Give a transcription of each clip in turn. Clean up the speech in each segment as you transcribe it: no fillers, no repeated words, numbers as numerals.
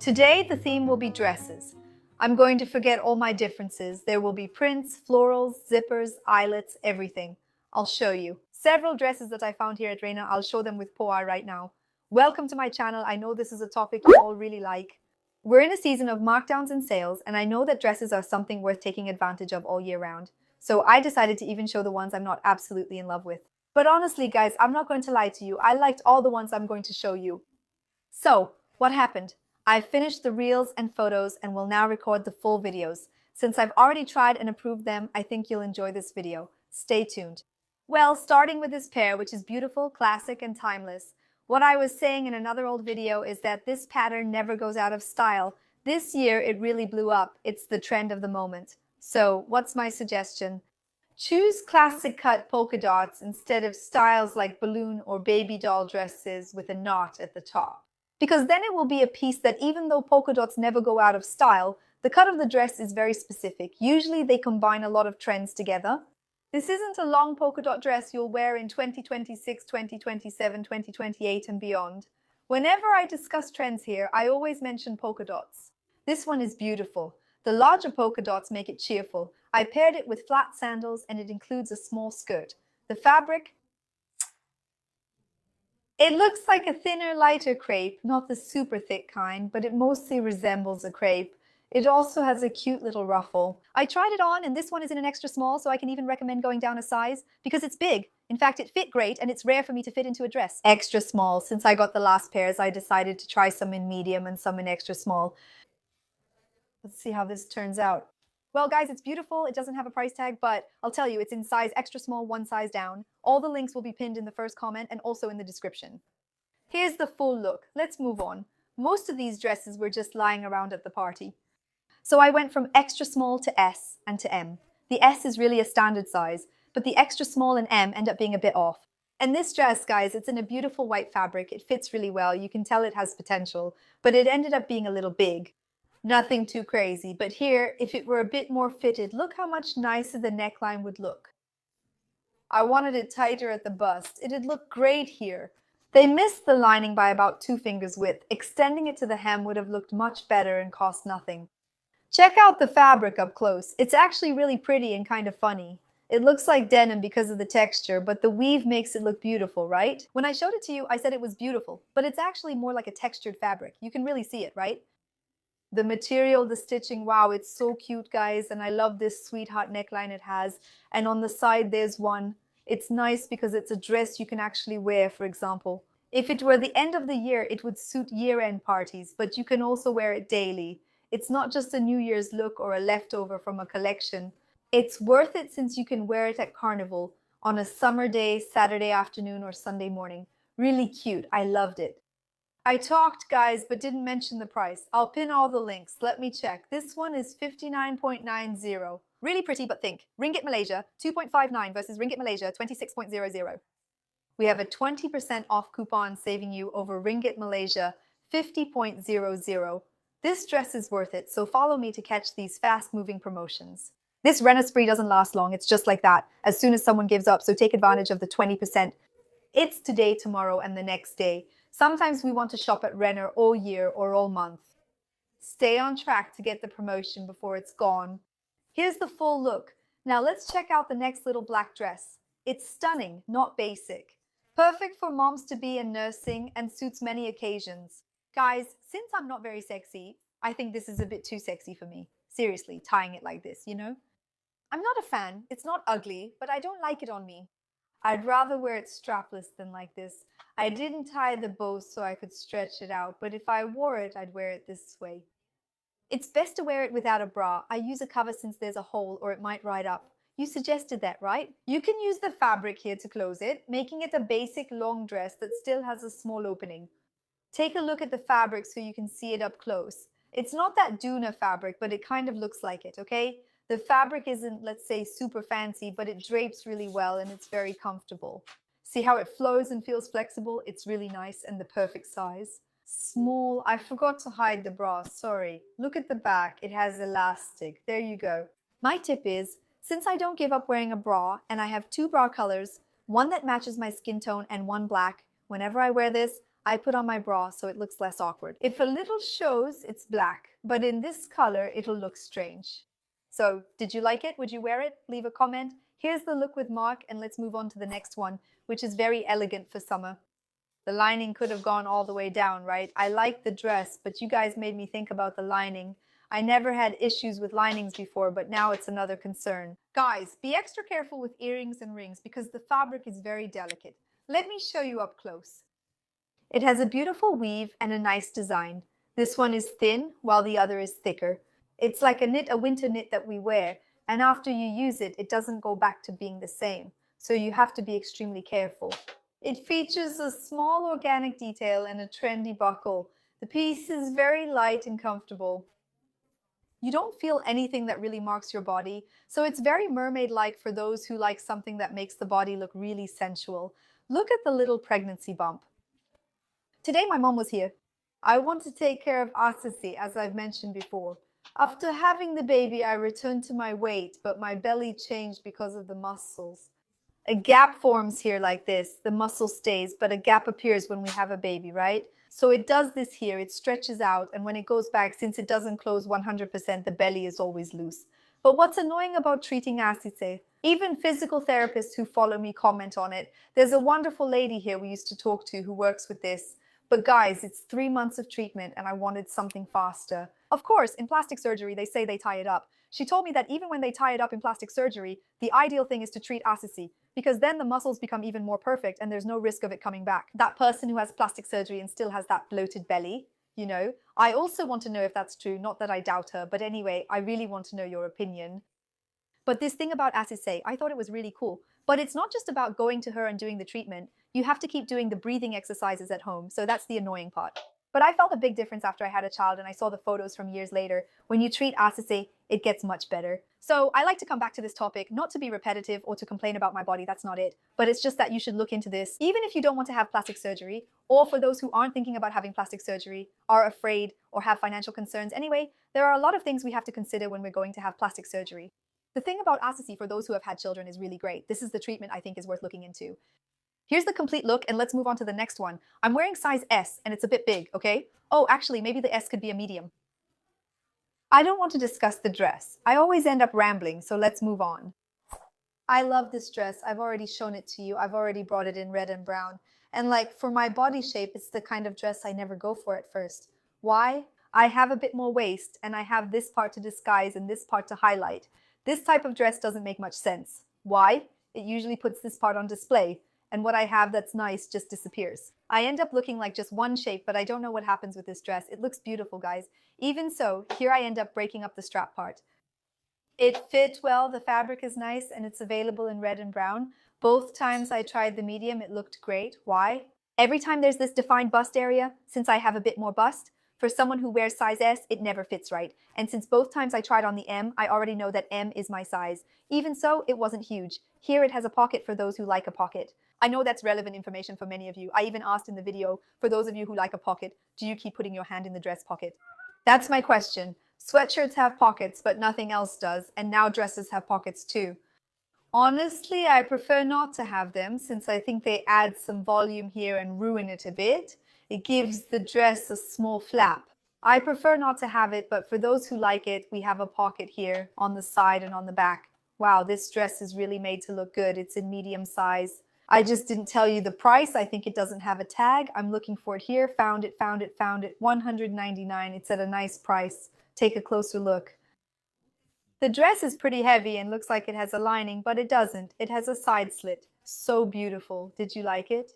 Today, the theme will be dresses. I'm going to forget all my differences. There will be prints, florals, zippers, eyelets, everything. I'll show you. Several dresses that I found here at Renner, I'll show them with Poa right now. Welcome to my channel. I know this is a topic you all really like. We're in a season of markdowns and sales, and I know that dresses are something worth taking advantage of all year round. So I decided to even show the ones I'm not absolutely in love with. But honestly, guys, I'm not going to lie to you. I liked all the ones I'm going to show you. So, what happened? I've finished the reels and photos and will now record the full videos. Since I've already tried and approved them, I think you'll enjoy this video. Stay tuned. Well, starting with this pair, which is beautiful, classic, and timeless. What I was saying in another old video is that this pattern never goes out of style. This year, it really blew up. It's the trend of the moment. So, what's my suggestion? Choose classic cut polka dots instead of styles like balloon or baby doll dresses with a knot at the top. Because then it will be a piece that even though polka dots never go out of style, the cut of the dress is very specific. Usually they combine a lot of trends together. This isn't a long polka dot dress you'll wear in 2026, 2027, 2028 and beyond. Whenever I discuss trends here, I always mention polka dots. This one is beautiful. The larger polka dots make it cheerful. I paired it with flat sandals and it includes a small skirt. The fabric, it looks like a thinner, lighter crepe, not the super thick kind, but it mostly resembles a crepe. It also has a cute little ruffle. I tried it on and this one is in an extra small, so I can even recommend going down a size because it's big. In fact, it fit great and it's rare for me to fit into a dress. Extra small. Since I got the last pairs, I decided to try some in medium and some in extra small. Let's see how this turns out. Well, guys, it's beautiful. It doesn't have a price tag, but I'll tell you, it's in size extra small, one size down. All the links will be pinned in the first comment and also in the description. Here's the full look. Let's move on. Most of these dresses were just lying around at the party. So I went from extra small to S and to M. The S is really a standard size, but the extra small and M end up being a bit off. And this dress, guys, it's in a beautiful white fabric. It fits really well. You can tell it has potential, but it ended up being a little big. Nothing too crazy, but here, if it were a bit more fitted, look how much nicer the neckline would look. I wanted it tighter at the bust. It'd look great here. They missed the lining by about 2 fingers width. Extending it to the hem would have looked much better and cost nothing. Check out the fabric up close. It's actually really pretty and kind of funny. It looks like denim because of the texture, but the weave makes it look beautiful, right? When I showed it to you, I said it was beautiful, but it's actually more like a textured fabric. You can really see it, right? The material, the stitching, wow, it's so cute, guys. And I love this sweetheart neckline it has. And on the side, there's one. It's nice because it's a dress you can actually wear, for example. If it were the end of the year, it would suit year-end parties, but you can also wear it daily. It's not just a New Year's look or a leftover from a collection. It's worth it since you can wear it at carnival, on a summer day, Saturday afternoon, or Sunday morning. Really cute. I loved it. I talked, guys, but didn't mention the price. I'll pin all the links. Let me check. This one is 59.90. Really pretty, but think. Ringgit Malaysia, 2.59 versus Ringgit Malaysia, 26.00. We have a 20% off coupon saving you over Ringgit Malaysia, 50.00. This dress is worth it, so follow me to catch these fast-moving promotions. This Renner spree doesn't last long. It's just like that, as soon as someone gives up, so take advantage of the 20%. It's today, tomorrow, and the next day. Sometimes we want to shop at Renner all year or all month. Stay on track to get the promotion before it's gone. Here's the full look. Now let's check out the next little black dress. It's stunning, not basic. Perfect for moms-to-be and nursing and suits many occasions. Guys, since I'm not very sexy, I think this is a bit too sexy for me. Seriously, tying it like this, you know? I'm not a fan. It's not ugly, but I don't like it on me. I'd rather wear it strapless than like this. I didn't tie the bows so I could stretch it out, but if I wore it, I'd wear it this way. It's best to wear it without a bra. I use a cover since there's a hole or it might ride up. You suggested that, right? You can use the fabric here to close it, making it a basic long dress that still has a small opening. Take a look at the fabric so you can see it up close. It's not that Duna fabric, but it kind of looks like it, okay? The fabric isn't, let's say, super fancy, but it drapes really well and it's very comfortable. See how it flows and feels flexible? It's really nice and the perfect size. Small, I forgot to hide the bra, sorry. Look at the back, it has elastic. There you go. My tip is, since I don't give up wearing a bra and I have 2 bra colors, one that matches my skin tone and one black, whenever I wear this, I put on my bra so it looks less awkward. If a little shows, it's black, but in this color, it'll look strange. So, did you like it? Would you wear it? Leave a comment. Here's the look with Mark, and let's move on to the next one, which is very elegant for summer. The lining could have gone all the way down, right? I like the dress, but you guys made me think about the lining. I never had issues with linings before, but now it's another concern. Guys, be extra careful with earrings and rings because the fabric is very delicate. Let me show you up close. It has a beautiful weave and a nice design. This one is thin, while the other is thicker. It's like a winter knit that we wear, and after you use it, it doesn't go back to being the same. So you have to be extremely careful. It features a small organic detail and a trendy buckle. The piece is very light and comfortable. You don't feel anything that really marks your body, so it's very mermaid-like for those who like something that makes the body look really sensual. Look at the little pregnancy bump. Today my mom was here. I want to take care of Ácice, as I've mentioned before. After having the baby, I returned to my weight, but my belly changed because of the muscles. A gap forms here like this. The muscle stays, but a gap appears when we have a baby, right? So it does this here. It stretches out, and when it goes back, since it doesn't close 100%, the belly is always loose. But what's annoying about treating Ácice? Even physical therapists who follow me comment on it. There's a wonderful lady here we used to talk to who works with this. But guys, it's 3 months of treatment and I wanted something faster. Of course, in plastic surgery, they say they tie it up. She told me that even when they tie it up in plastic surgery, the ideal thing is to treat Ácice, because then the muscles become even more perfect and there's no risk of it coming back. That person who has plastic surgery and still has that bloated belly, you know. I also want to know if that's true, not that I doubt her, but anyway, I really want to know your opinion. But this thing about Ácice, I thought it was really cool. But it's not just about going to her and doing the treatment. You have to keep doing the breathing exercises at home, so that's the annoying part. But I felt a big difference after I had a child and I saw the photos from years later. When you treat Ácice, it gets much better. So I like to come back to this topic, not to be repetitive or to complain about my body, that's not it. But it's just that you should look into this, even if you don't want to have plastic surgery, or for those who aren't thinking about having plastic surgery, are afraid, or have financial concerns. Anyway, there are a lot of things we have to consider when we're going to have plastic surgery. The thing about Ácice for those who have had children is really great. This is the treatment I think is worth looking into. Here's the complete look, and let's move on to the next one. I'm wearing size S, and it's a bit big, okay? Oh, actually, maybe the S could be a medium. I don't want to discuss the dress. I always end up rambling, so let's move on. I love this dress. I've already shown it to you. I've already brought it in red and brown. And like, for my body shape, it's the kind of dress I never go for at first. Why? I have a bit more waist, and I have this part to disguise and this part to highlight. This type of dress doesn't make much sense. Why? It usually puts this part on display, and what I have that's nice just disappears. I end up looking like just one shape, but I don't know what happens with this dress. It looks beautiful, guys. Even so, here I end up breaking up the strap part. It fit well, the fabric is nice, and it's available in red and brown. Both times I tried the medium, it looked great. Why? Every time there's this defined bust area, since I have a bit more bust, for someone who wears size S, it never fits right. And since both times I tried on the M, I already know that M is my size. Even so, it wasn't huge. Here it has a pocket for those who like a pocket. I know that's relevant information for many of you. I even asked in the video, for those of you who like a pocket, do you keep putting your hand in the dress pocket? That's my question. Sweatshirts have pockets, but nothing else does, and now dresses have pockets too. Honestly, I prefer not to have them since I think they add some volume here and ruin it a bit. It gives the dress a small flap. I prefer not to have it, but for those who like it, we have a pocket here on the side and on the back. Wow, this dress is really made to look good. It's in medium size. I just didn't tell you the price. I think it doesn't have a tag. I'm looking for it here. Found it. $199. It's at a nice price. Take a closer look. The dress is pretty heavy and looks like it has a lining, but it doesn't. It has a side slit. So beautiful. Did you like it?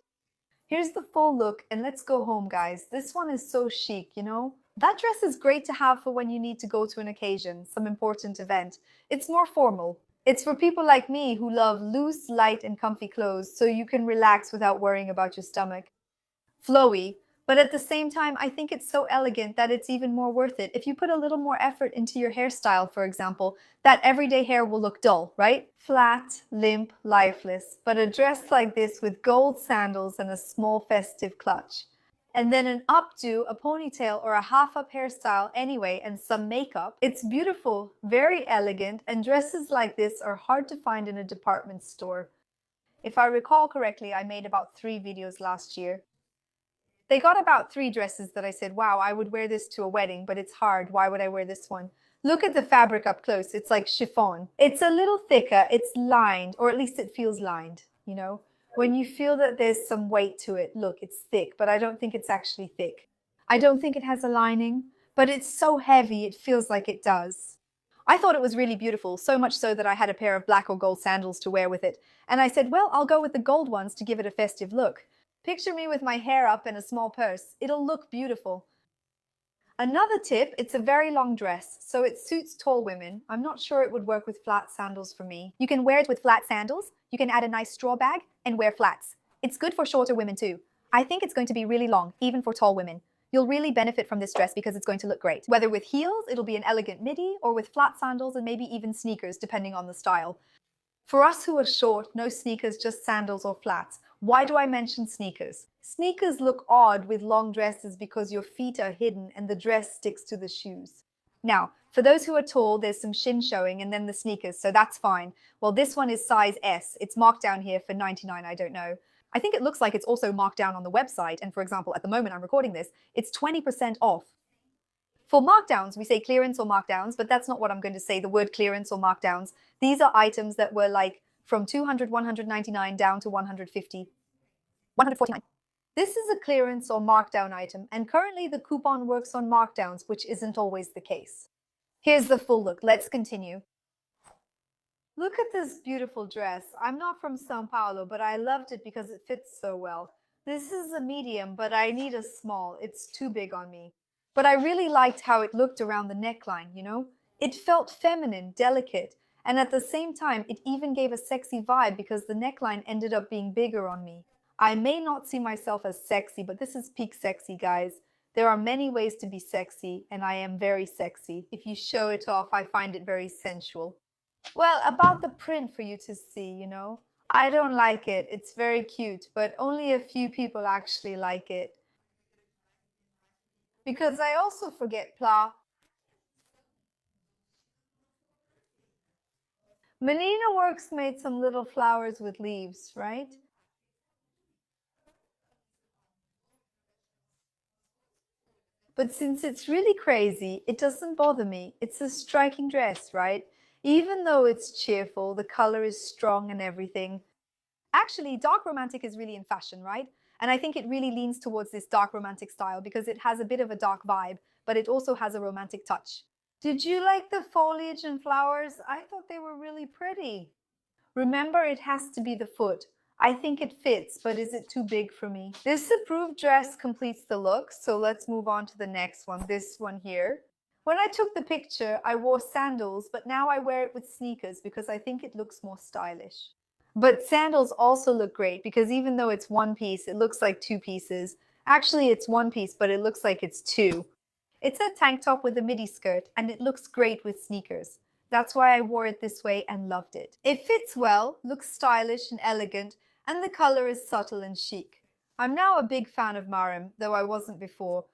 Here's the full look, and let's go home, guys. This one is so chic, you know? That dress is great to have for when you need to go to an occasion, some important event. It's more formal. It's for people like me who love loose, light, and comfy clothes, so you can relax without worrying about your stomach. Flowy, but at the same time, I think it's so elegant that it's even more worth it. If you put a little more effort into your hairstyle, for example, that everyday hair will look dull, right? Flat, limp, lifeless. But a dress like this with gold sandals and a small festive clutch. And then an updo, a ponytail, or a half-up hairstyle anyway, and some makeup. It's beautiful, very elegant, and dresses like this are hard to find in a department store. If I recall correctly, I made about 3 videos last year. They got about 3 dresses that I said, wow, I would wear this to a wedding, but it's hard. Why would I wear this one? Look at the fabric up close. It's like chiffon. It's a little thicker. It's lined, or at least it feels lined, you know? When you feel that there's some weight to it, look, it's thick, but I don't think it's actually thick. I don't think it has a lining, but it's so heavy it feels like it does. I thought it was really beautiful, so much so that I had a pair of black or gold sandals to wear with it. And I said, well, I'll go with the gold ones to give it a festive look. Picture me with my hair up and a small purse. It'll look beautiful. Another tip, it's a very long dress, so it suits tall women. I'm not sure it would work with flat sandals for me. You can wear it with flat sandals, you can add a nice straw bag, and wear flats. It's good for shorter women too. I think it's going to be really long, even for tall women. You'll really benefit from this dress because it's going to look great. Whether with heels, it'll be an elegant midi, or with flat sandals and maybe even sneakers, depending on the style. For us who are short, no sneakers, just sandals or flats. Why do I mention sneakers? Sneakers look odd with long dresses because your feet are hidden and the dress sticks to the shoes. Now, for those who are tall, there's some shin showing and then the sneakers, so that's fine. Well, this one is size S. It's marked down here for 99, I don't know. I think it looks like it's also marked down on the website, and for example, at the moment I'm recording this, it's 20% off. For markdowns, we say clearance or markdowns, but that's not what I'm going to say, the word clearance or markdowns. These are items that were like from 200, 199 down to 150, 149. This is a clearance or markdown item, and currently the coupon works on markdowns, which isn't always the case. Here's the full look. Let's continue. Look at this beautiful dress. I'm not from Sao Paulo, but I loved it because it fits so well. This is a medium, but I need a small. It's too big on me. But I really liked how it looked around the neckline, you know? It felt feminine, delicate, and at the same time, it even gave a sexy vibe because the neckline ended up being bigger on me. I may not see myself as sexy, but this is peak sexy, guys. There are many ways to be sexy, and I am very sexy. If you show it off, I find it very sensual. Well, about the print for you to see, you know. I don't like it. It's very cute, but only a few people actually like it. Because I also forget pla. Melina Works made some little flowers with leaves, right? But since it's really crazy, it doesn't bother me. It's a striking dress, right? Even though it's cheerful, the color is strong and everything. Actually, dark romantic is really in fashion, right? And I think it really leans towards this dark romantic style because it has a bit of a dark vibe, but it also has a romantic touch. Did you like the foliage and flowers? I thought they were really pretty. Remember, it has to be the foot. I think it fits, but is it too big for me? This approved dress completes the look, so let's move on to the next one, this one here. When I took the picture, I wore sandals, but now I wear it with sneakers because I think it looks more stylish. But sandals also look great because even though it's one piece, it looks like 2 pieces. Actually, it's one piece, but it looks like it's two. It's a tank top with a midi skirt, and it looks great with sneakers. That's why I wore it this way and loved it. It fits well, looks stylish and elegant, and the color is subtle and chic. I'm now a big fan of Marim, though I wasn't before.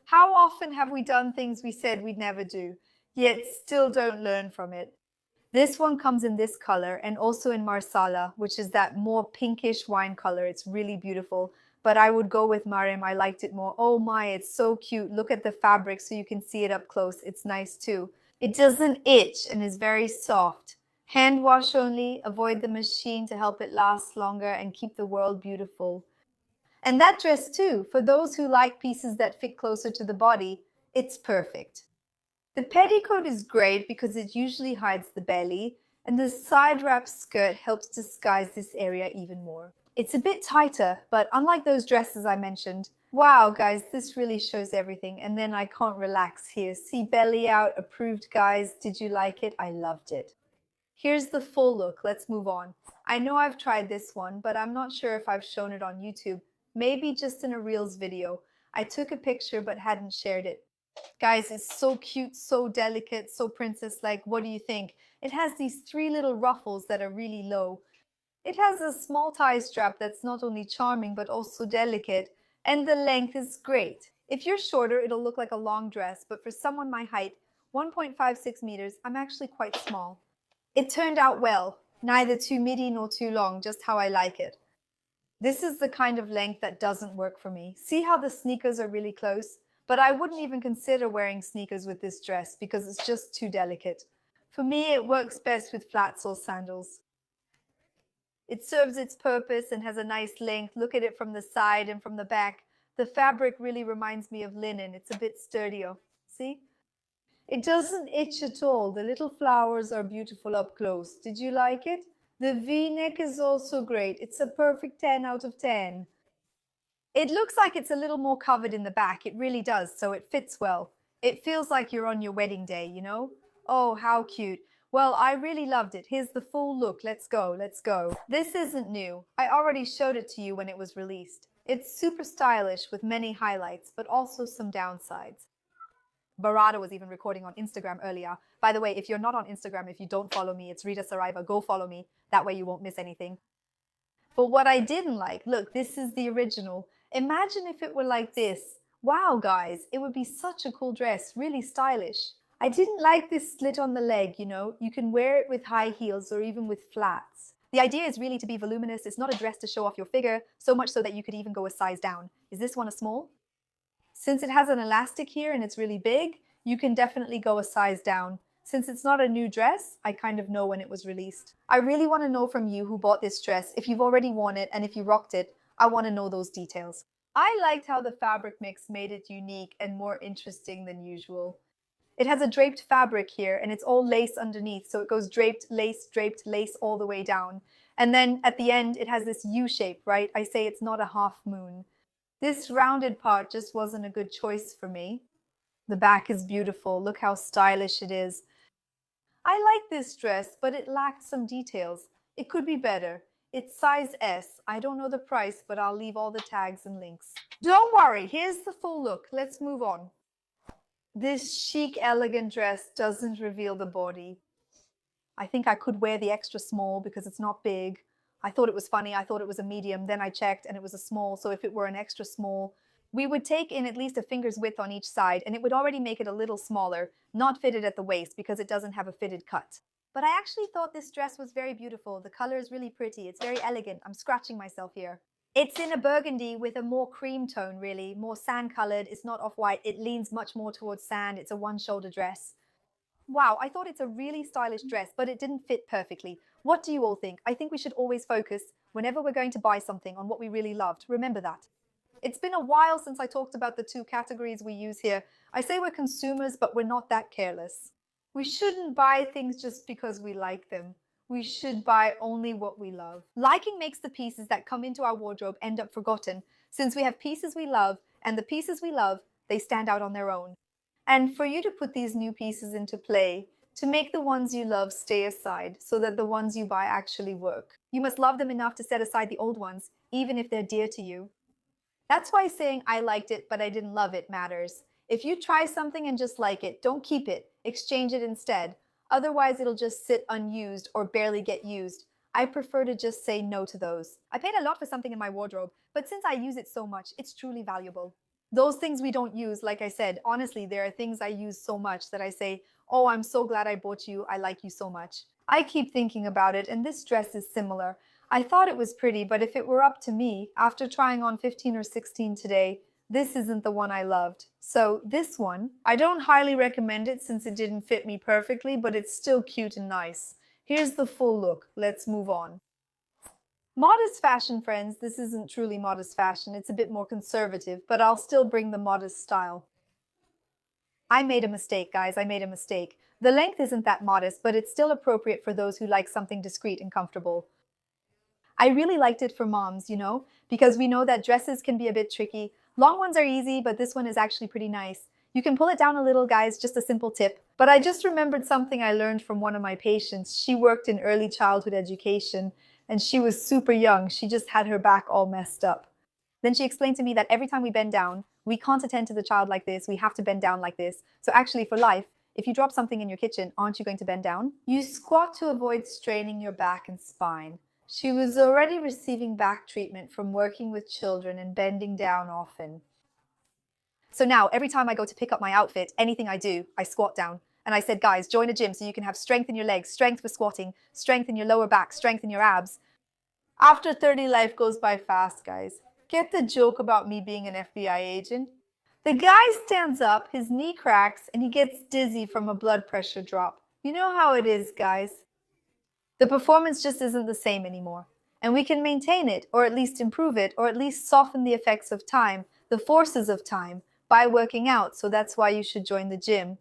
How often have we done things we said we'd never do, yet still don't learn from it? This one comes in this color and also in Marsala, which is that more pinkish wine color. It's really beautiful, but I would go with Marim. I liked it more. Oh my, it's so cute. Look at the fabric so you can see it up close. It's nice too. It doesn't itch and is very soft. Hand wash only. Avoid the machine to help it last longer and keep the world beautiful. And that dress too, for those who like pieces that fit closer to the body, it's perfect. The petticoat is great because it usually hides the belly, and the side wrap skirt helps disguise this area even more. It's a bit tighter, but unlike those dresses I mentioned, wow guys, this really shows everything, and then I can't relax here. See, belly out, approved guys. Did you like it? I loved it. Here's the full look. Let's move on. I know I've tried this one, but I'm not sure if I've shown it on YouTube. Maybe just in a Reels video. I took a picture but hadn't shared it. Guys, it's so cute, so delicate, so princess-like. What do you think? It has these 3 little ruffles that are really low. It has a small tie strap that's not only charming but also delicate, and the length is great. If you're shorter, it'll look like a long dress, but for someone my height, 1.56 meters, I'm actually quite small. It turned out well, neither too midi nor too long, just how I like it. This is the kind of length that doesn't work for me. See how the sneakers are really close? But I wouldn't even consider wearing sneakers with this dress because it's just too delicate. For me, it works best with flats or sandals. It serves its purpose and has a nice length. Look at it from the side and from the back. The fabric really reminds me of linen. It's a bit sturdier. See? It doesn't itch at all. The little flowers are beautiful up close. Did you like it? The V-neck is also great. It's a perfect 10 out of 10. It looks like it's a little more covered in the back. It really does, so it fits well. It feels like you're on your wedding day, you know? Oh, how cute. Well, I really loved it. Here's the full look. Let's go, let's go. This isn't new. I already showed it to you when it was released. It's super stylish with many highlights, but also some downsides. Barada was even recording on Instagram earlier. By the way, if you're not on Instagram, if you don't follow me, it's Rita Saraiva. Go follow me. That way you won't miss anything. But what I didn't like, look, this is the original. Imagine if it were like this. Wow, guys, it would be such a cool dress, really stylish. I didn't like this slit on the leg, you know. You can wear it with high heels or even with flats. The idea is really to be voluminous. It's not a dress to show off your figure, so much so that you could even go a size down. Is this one a small? Since it has an elastic here and it's really big, you can definitely go a size down. Since it's not a new dress, I kind of know when it was released. I really want to know from you who bought this dress, if you've already worn it and if you rocked it. I want to know those details. I liked how the fabric mix made it unique and more interesting than usual. It has a draped fabric here and it's all lace underneath, so it goes draped, lace all the way down. And then at the end, it has this U shape, right? I say it's not a half moon. This rounded part just wasn't a good choice for me. The back is beautiful. Look how stylish it is. I like this dress, but it lacked some details. It could be better. It's size S. I don't know the price, but I'll leave all the tags and links. Don't worry, here's the full look. Let's move on. This chic, elegant dress doesn't reveal the body. I think I could wear the extra small because it's not big. I thought it was funny. I thought it was a medium. Then I checked and it was a small. So if it were an extra small, we would take in at least a finger's width on each side and it would already make it a little smaller, not fitted at the waist because it doesn't have a fitted cut. But I actually thought this dress was very beautiful. The color is really pretty. It's very elegant. I'm scratching myself here. It's in a burgundy with a more cream tone, really, more sand colored. It's not off-white. It leans much more towards sand. It's a one-shoulder dress. Wow, I thought it's a really stylish dress, but it didn't fit perfectly. What do you all think? I think we should always focus, whenever we're going to buy something, on what we really loved. Remember that. It's been a while since I talked about the two categories we use here. I say we're consumers, but we're not that careless. We shouldn't buy things just because we like them. We should buy only what we love. Liking makes the pieces that come into our wardrobe end up forgotten, since we have pieces we love, and the pieces we love, they stand out on their own. And for you to put these new pieces into play, to make the ones you love stay aside so that the ones you buy actually work. You must love them enough to set aside the old ones, even if they're dear to you. That's why saying I liked it but I didn't love it matters. If you try something and just like it, don't keep it. Exchange it instead. Otherwise it'll just sit unused or barely get used. I prefer to just say no to those. I paid a lot for something in my wardrobe, but since I use it so much, it's truly valuable. Those things we don't use, like I said, honestly, there are things I use so much that I say, oh, I'm so glad I bought you. I like you so much. I keep thinking about it, and this dress is similar. I thought it was pretty, but if it were up to me, after trying on 15 or 16 today, this isn't the one I loved. So this one, I don't highly recommend it since it didn't fit me perfectly, but it's still cute and nice. Here's the full look. Let's move on. Modest fashion, friends. This isn't truly modest fashion. It's a bit more conservative, but I'll still bring the modest style. I made a mistake, guys. I made a mistake. The length isn't that modest, but it's still appropriate for those who like something discreet and comfortable. I really liked it for moms, you know, because we know that dresses can be a bit tricky. Long ones are easy, but this one is actually pretty nice. You can pull it down a little, guys, just a simple tip. But I just remembered something I learned from one of my patients. She worked in early childhood education, and she was super young. She just had her back all messed up. Then she explained to me that every time we bend down, we can't attend to the child like this. We have to bend down like this. So actually for life, if you drop something in your kitchen, aren't you going to bend down? You squat to avoid straining your back and spine. She was already receiving back treatment from working with children and bending down often. So now, every time I go to pick up my outfit, anything I do, I squat down. And I said, guys, join a gym so you can have strength in your legs, strength for squatting, strength in your lower back, strength in your abs. After 30, life goes by fast, guys. Get the joke about me being an FBI agent? The guy stands up, his knee cracks, and he gets dizzy from a blood pressure drop. You know how it is, guys. The performance just isn't the same anymore. And we can maintain it, or at least improve it, or at least soften the effects of time, the forces of time, by working out, so that's why you should join the gym.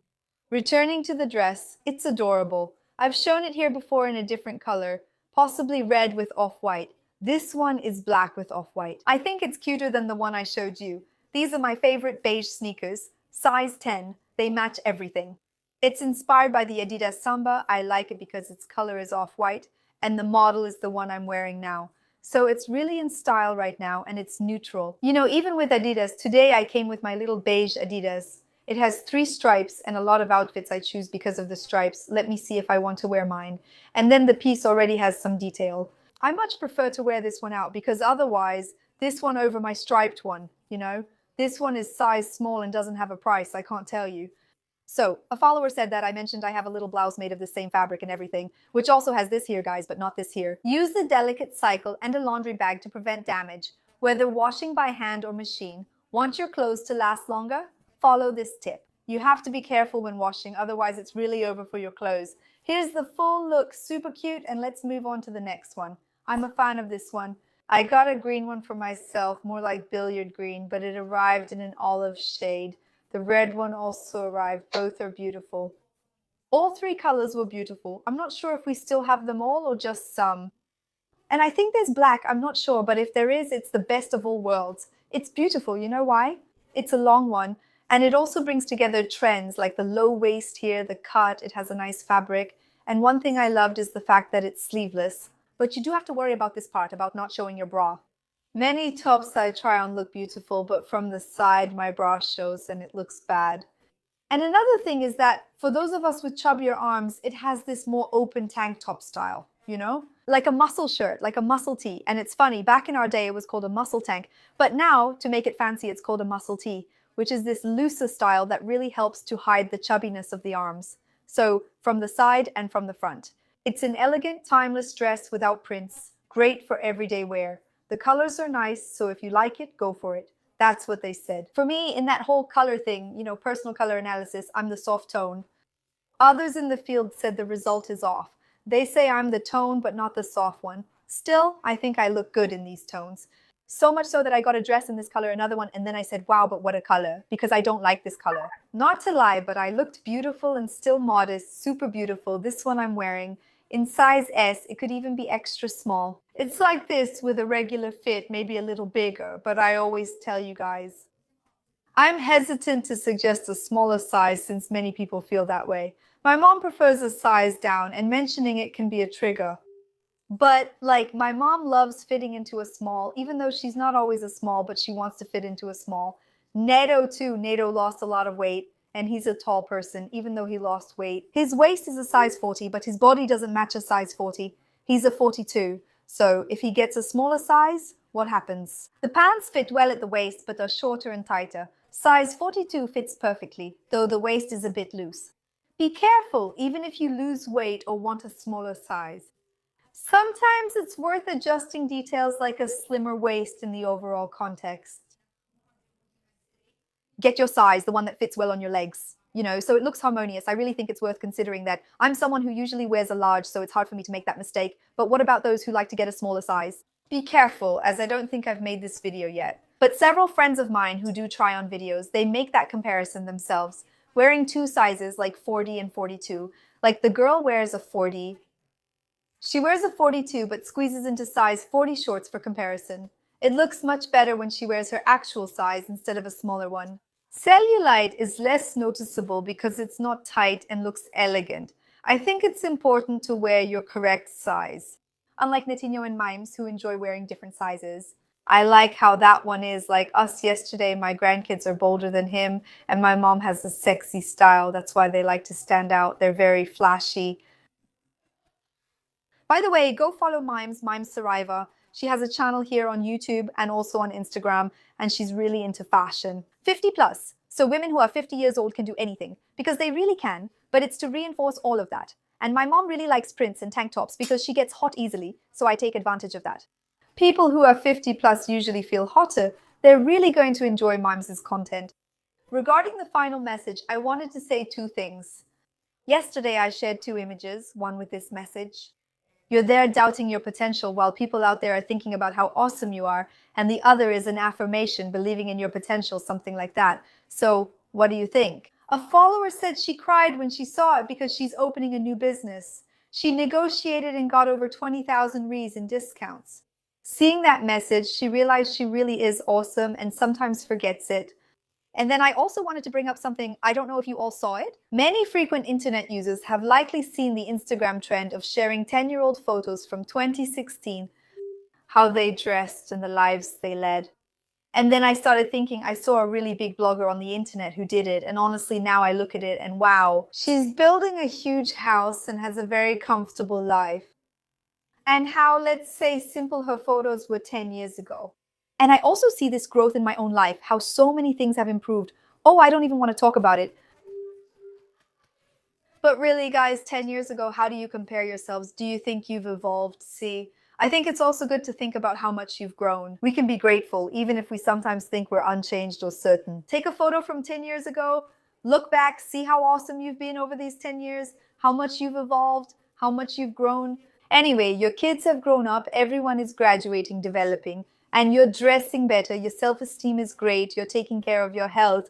Returning to the dress, it's adorable. I've shown it here before in a different color, possibly red with off-white. This one is black with off-white. I think it's cuter than the one I showed you. These are my favorite beige sneakers, size 10. They match everything. It's inspired by the Adidas Samba. I like it because its color is off-white, and the model is the one I'm wearing now. So it's really in style right now, and it's neutral. You know, even with Adidas, today I came with my little beige Adidas. It has 3 stripes and a lot of outfits I choose because of the stripes. Let me see if I want to wear mine. And then the piece already has some detail. I much prefer to wear this one out because otherwise, this one over my striped one, you know? This one is size small and doesn't have a price, I can't tell you. So, a follower said that I mentioned I have a little blouse made of the same fabric and everything, which also has this here, guys, but not this here. Use the delicate cycle and a laundry bag to prevent damage, whether washing by hand or machine. Want your clothes to last longer? Follow this tip. You have to be careful when washing, otherwise it's really over for your clothes. Here's the full look, super cute, and let's move on to the next one. I'm a fan of this one. I got a green one for myself, more like billiard green, but it arrived in an olive shade. The red one also arrived. Both are beautiful. All 3 colors were beautiful. I'm not sure if we still have them all or just some. And I think there's black, I'm not sure, but if there is, it's the best of all worlds. It's beautiful, you know why? It's a long one, and it also brings together trends like the low waist here, the cut, it has a nice fabric. And one thing I loved is the fact that it's sleeveless. But you do have to worry about this part, about not showing your bra. Many tops I try on look beautiful, but from the side my bra shows and it looks bad. And another thing is that for those of us with chubbier arms, it has this more open tank top style, you know? Like a muscle shirt, like a muscle tee. And it's funny, back in our day it was called a muscle tank, but now, to make it fancy, it's called a muscle tee, which is this looser style that really helps to hide the chubbiness of the arms. So, from the side and from the front. It's an elegant, timeless dress without prints, great for everyday wear. The colors are nice, so if you like it, go for it. That's what they said. For me, in that whole color thing, you know, personal color analysis, I'm the soft tone. Others in the field said the result is off. They say I'm the tone, but not the soft one. Still, I think I look good in these tones. So much so that I got a dress in this color, another one, and then I said, wow, but what a color, because I don't like this color. Not to lie, but I looked beautiful and still modest, super beautiful. This one I'm wearing. In size S, it could even be extra small. It's like this with a regular fit, maybe a little bigger, but I always tell you guys, I'm hesitant to suggest a smaller size since many people feel that way. My mom prefers a size down, and mentioning it can be a trigger. But, like, my mom loves fitting into a small, even though she's not always a small, but she wants to fit into a small. Neto, too. Neto lost a lot of weight, and he's a tall person, even though he lost weight. His waist is a size 40, but his body doesn't match a size 40. He's a 42. So, if he gets a smaller size, what happens? The pants fit well at the waist, but are shorter and tighter. Size 42 fits perfectly, though the waist is a bit loose. Be careful, even if you lose weight or want a smaller size. Sometimes it's worth adjusting details like a slimmer waist in the overall context. Get your size, the one that fits well on your legs, you know, so it looks harmonious. I really think it's worth considering that. I'm someone who usually wears a large, so it's hard for me to make that mistake. But what about those who like to get a smaller size? Be careful, as I don't think I've made this video yet. But several friends of mine who do try on videos, they make that comparison themselves, wearing 2 sizes like 40 and 42. Like the girl wears a 40. She wears a 42 but squeezes into size 40 shorts for comparison. It looks much better when she wears her actual size instead of a smaller one. Cellulite is less noticeable because it's not tight and looks elegant. I think it's important to wear your correct size. Unlike Netinho and Mimes, who enjoy wearing different sizes. I like how that one is like us yesterday. My grandkids are bolder than him, and my mom has a sexy style. That's why they like to stand out. They're very flashy. By the way, go follow Mimes Sariva. She has a channel here on YouTube and also on Instagram, and she's really into fashion. 50 plus. So women who are 50 years old can do anything, because they really can, but it's to reinforce all of that. And my mom really likes prints and tank tops because she gets hot easily, so I take advantage of that. People who are 50 plus usually feel hotter. They're really going to enjoy Mimes's content. Regarding the final message, I wanted to say two things. Yesterday, I shared two images, one with this message. You're there doubting your potential while people out there are thinking about how awesome you are, and the other is an affirmation, believing in your potential, something like that. So, what do you think? A follower said she cried when she saw it because she's opening a new business. She negotiated and got over 20,000 rees in discounts. Seeing that message, she realized she really is awesome and sometimes forgets it. And then I also wanted to bring up something, I don't know if you all saw it. Many frequent internet users have likely seen the Instagram trend of sharing 10-year-old photos from 2016, how they dressed and the lives they led. And then I started thinking, I saw a really big blogger on the internet who did it, and honestly now I look at it and wow, she's building a huge house and has a very comfortable life. And how, let's say, simple her photos were 10 years ago. And I also see this growth in my own life, how so many things have improved. Oh, I don't even want to talk about it. But really, guys, 10 years ago, how do you compare yourselves? Do you think you've evolved? See, I think it's also good to think about how much you've grown. We can be grateful, even if we sometimes think we're unchanged or certain. Take a photo from 10 years ago, look back, see how awesome you've been over these 10 years, how much you've evolved, how much you've grown. Anyway, your kids have grown up, everyone is graduating, developing, and you're dressing better, your self-esteem is great, you're taking care of your health.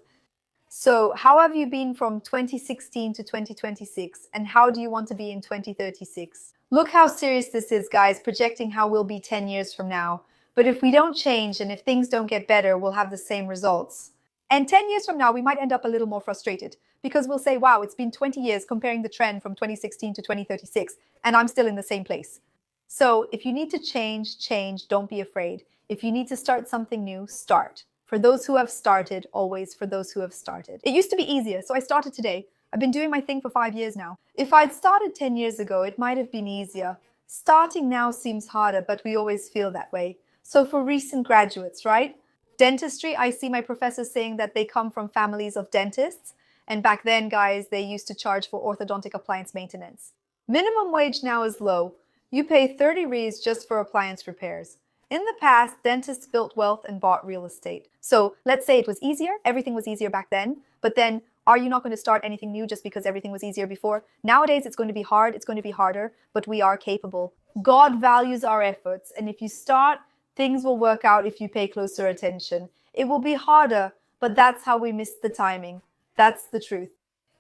So how have you been from 2016 to 2026, and how do you want to be in 2036? Look how serious this is, guys, projecting how we'll be 10 years from now. But if we don't change and if things don't get better, we'll have the same results. And 10 years from now, we might end up a little more frustrated because we'll say, wow, it's been 20 years comparing the trend from 2016 to 2036, and I'm still in the same place. So if you need to change, change, don't be afraid. If you need to start something new, start. For those who have started, always for those who have started. It used to be easier, so I started today. I've been doing my thing for 5 years now. If I'd started 10 years ago, it might have been easier. Starting now seems harder, but we always feel that way. So for recent graduates, right? Dentistry, I see my professors saying that they come from families of dentists. And back then, guys, they used to charge for orthodontic appliance maintenance. Minimum wage now is low. You pay 30 rees just for appliance repairs. In the past, dentists built wealth and bought real estate. So let's say it was easier, everything was easier back then, but then are you not going to start anything new just because everything was easier before? Nowadays, it's going to be hard, it's going to be harder, but we are capable. God values our efforts, and if you start, things will work out if you pay closer attention. It will be harder, but that's how we missed the timing. That's the truth.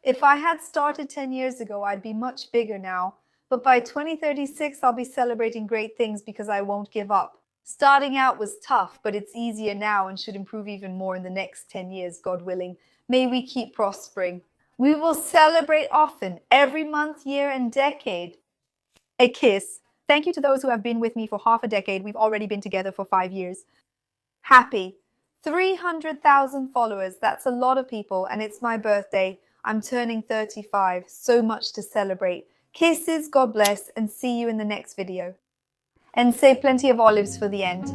If I had started 10 years ago, I'd be much bigger now. But by 2036, I'll be celebrating great things because I won't give up. Starting out was tough, but it's easier now and should improve even more in the next 10 years, God willing. May we keep prospering. We will celebrate often, every month, year, and decade. A kiss. Thank you to those who have been with me for half a decade. We've already been together for 5 years. Happy. 300,000 followers. That's a lot of people, and it's my birthday. I'm turning 35. So much to celebrate. Kisses, God bless, and see you in the next video. And save plenty of olives for the end.